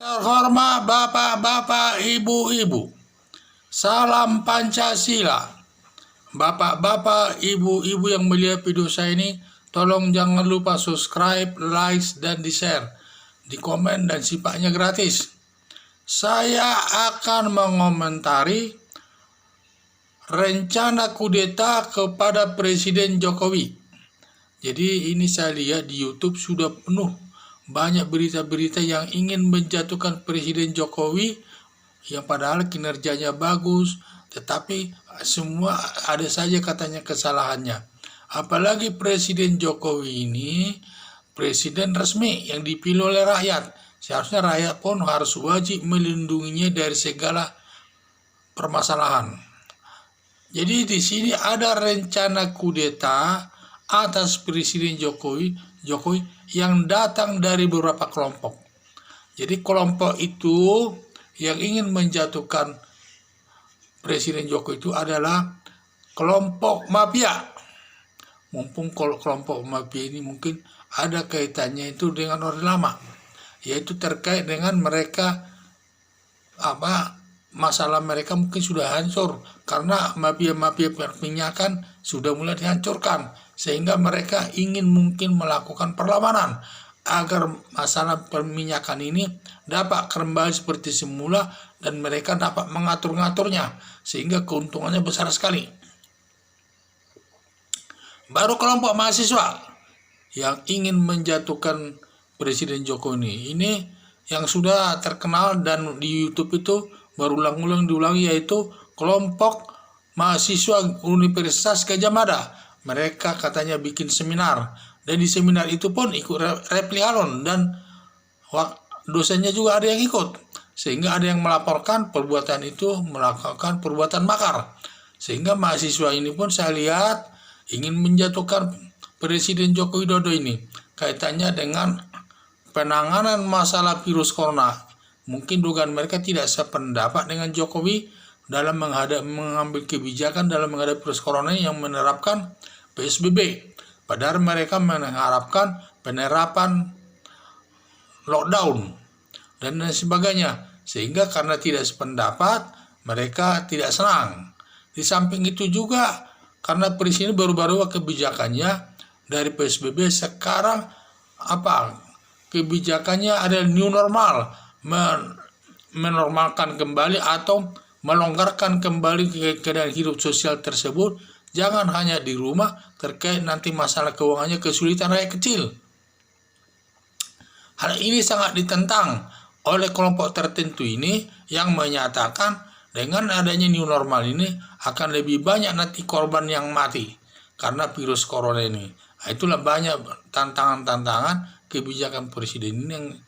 Terhormat bapak-bapak, ibu-ibu, salam Pancasila. Bapak-bapak, ibu-ibu yang melihat video saya ini, tolong jangan lupa subscribe, like, dan di-share, di komen, dan sifatnya gratis. Saya akan mengomentari rencana kudeta kepada Presiden Jokowi. Jadi ini saya lihat di YouTube sudah penuh banyak berita-berita yang ingin menjatuhkan Presiden Jokowi yang padahal kinerjanya bagus, tetapi semua ada saja katanya kesalahannya. Apalagi Presiden Jokowi ini presiden resmi yang dipilih oleh rakyat. Seharusnya rakyat pun harus wajib melindunginya dari segala permasalahan. Jadi di sini ada rencana kudeta atas Presiden Jokowi yang datang dari beberapa kelompok. Jadi kelompok itu yang ingin menjatuhkan Presiden Jokowi itu adalah kelompok mafia. Mumpung kelompok mafia ini mungkin ada kaitannya itu dengan Orde Lama, yaitu terkait dengan mereka masalah mereka mungkin sudah hancur karena mafia-mafia perminyakan sudah mulai dihancurkan, sehingga mereka ingin mungkin melakukan perlawanan agar masalah perminyakan ini dapat kembali seperti semula dan mereka dapat mengatur-ngaturnya sehingga keuntungannya besar sekali. Baru kelompok mahasiswa yang ingin menjatuhkan Presiden Jokowi ini yang sudah terkenal dan di YouTube itu berulang-ulang diulangi, yaitu kelompok mahasiswa Universitas Gadjah Mada. Mereka katanya bikin seminar, dan di seminar itu pun ikut Refli Harun dan dosennya juga ada yang ikut, sehingga ada yang melaporkan perbuatan itu melakukan perbuatan makar, sehingga mahasiswa ini pun saya lihat ingin menjatuhkan Presiden Joko Widodo ini kaitannya dengan penanganan masalah virus corona. Mungkin dugaan mereka tidak sependapat dengan Jokowi dalam mengambil kebijakan dalam menghadapi virus corona yang menerapkan PSBB. Padahal mereka mengharapkan penerapan lockdown dan sebagainya. Sehingga karena tidak sependapat, mereka tidak senang. Di samping itu juga, karena Presiden baru-baru kebijakannya dari PSBB, sekarang kebijakannya ada new normal, menormalkan kembali atau melonggarkan kembali keadaan hidup sosial tersebut. Jangan hanya di rumah, terkait nanti masalah keuangannya, kesulitan rakyat kecil. Hal ini sangat ditentang oleh kelompok tertentu ini yang menyatakan dengan adanya new normal ini akan lebih banyak nanti korban yang mati karena virus corona ini. Nah, itulah banyak tantangan-tantangan kebijakan Presiden ini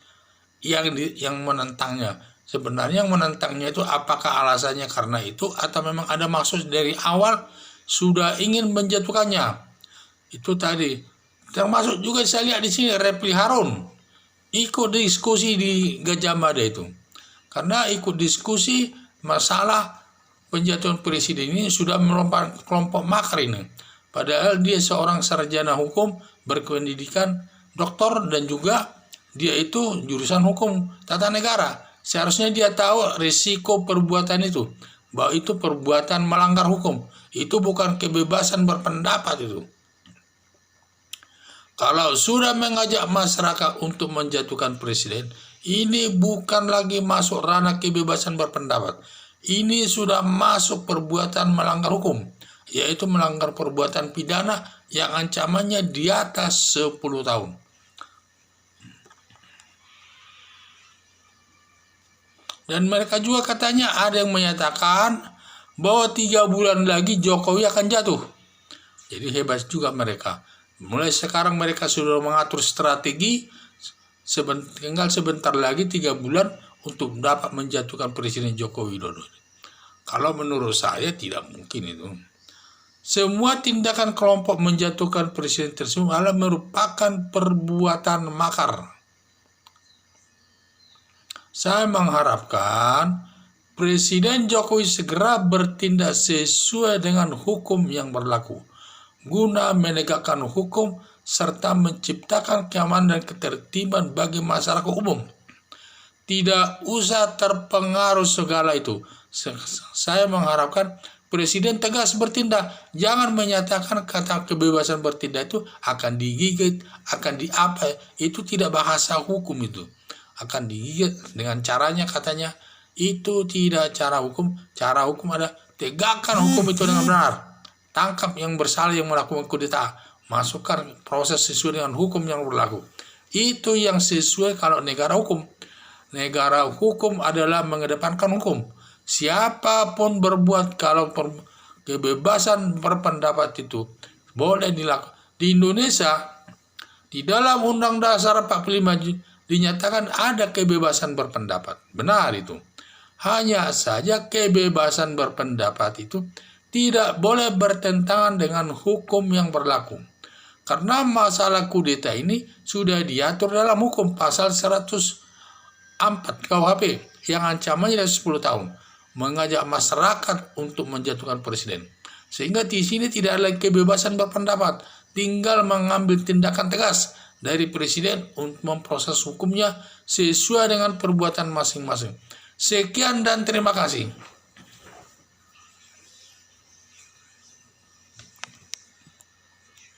yang menentangnya. Sebenarnya yang menentangnya itu apakah alasannya karena itu atau memang ada maksud dari awal sudah ingin menjatuhkannya. Itu tadi. Termasuk juga saya lihat di sini Refli Harun ikut diskusi di Gadjah Mada itu. Karena ikut diskusi masalah penjatuhan Presiden ini sudah melompat kelompok makar ini. Padahal dia seorang sarjana hukum berpendidikan doktor dan juga dia itu jurusan hukum tata negara. Seharusnya dia tahu risiko perbuatan itu, bahwa itu perbuatan melanggar hukum. Itu bukan kebebasan berpendapat itu. Kalau sudah mengajak masyarakat untuk menjatuhkan presiden, ini bukan lagi masuk ranah kebebasan berpendapat. Ini sudah masuk perbuatan melanggar hukum, yaitu melanggar perbuatan pidana yang ancamannya di atas 10 tahun. Dan mereka juga katanya ada yang menyatakan bahwa 3 bulan lagi Jokowi akan jatuh. Jadi hebat juga mereka. Mulai sekarang mereka sudah mengatur strategi, tinggal sebentar lagi 3 bulan untuk dapat menjatuhkan Presiden Joko Widodo. Kalau menurut saya tidak mungkin itu. Semua tindakan kelompok menjatuhkan presiden tersebut adalah merupakan perbuatan makar. Saya mengharapkan Presiden Jokowi segera bertindak sesuai dengan hukum yang berlaku, guna menegakkan hukum serta menciptakan keamanan dan ketertiban bagi masyarakat umum. tidak usah terpengaruh segala itu. Saya mengharapkan Presiden tegas bertindak, jangan menyatakan kata kebebasan bertindak itu akan digigit, akan diapa, itu tidak bahasa hukum itu. Akan digigit dengan caranya katanya, itu tidak cara hukum ada tegakkan hukum itu dengan benar. Tangkap yang bersalah yang melakukan kudeta, masukkan proses sesuai dengan hukum yang berlaku. Itu yang sesuai kalau negara hukum. Negara hukum adalah mengedepankan hukum. Siapapun berbuat kalau kebebasan berpendapat itu boleh dilakukan. Di Indonesia, di dalam Undang Dasar 45 dinyatakan ada kebebasan berpendapat. Benar itu. Hanya saja kebebasan berpendapat itu tidak boleh bertentangan dengan hukum yang berlaku. Karena masalah kudeta ini sudah diatur dalam hukum pasal 104 KUHP yang ancamannya adalah 10 tahun. Mengajak masyarakat untuk menjatuhkan presiden. Sehingga di sini tidak ada kebebasan berpendapat, tinggal mengambil tindakan tegas dari presiden untuk memproses hukumnya sesuai dengan perbuatan masing-masing. Sekian dan terima kasih.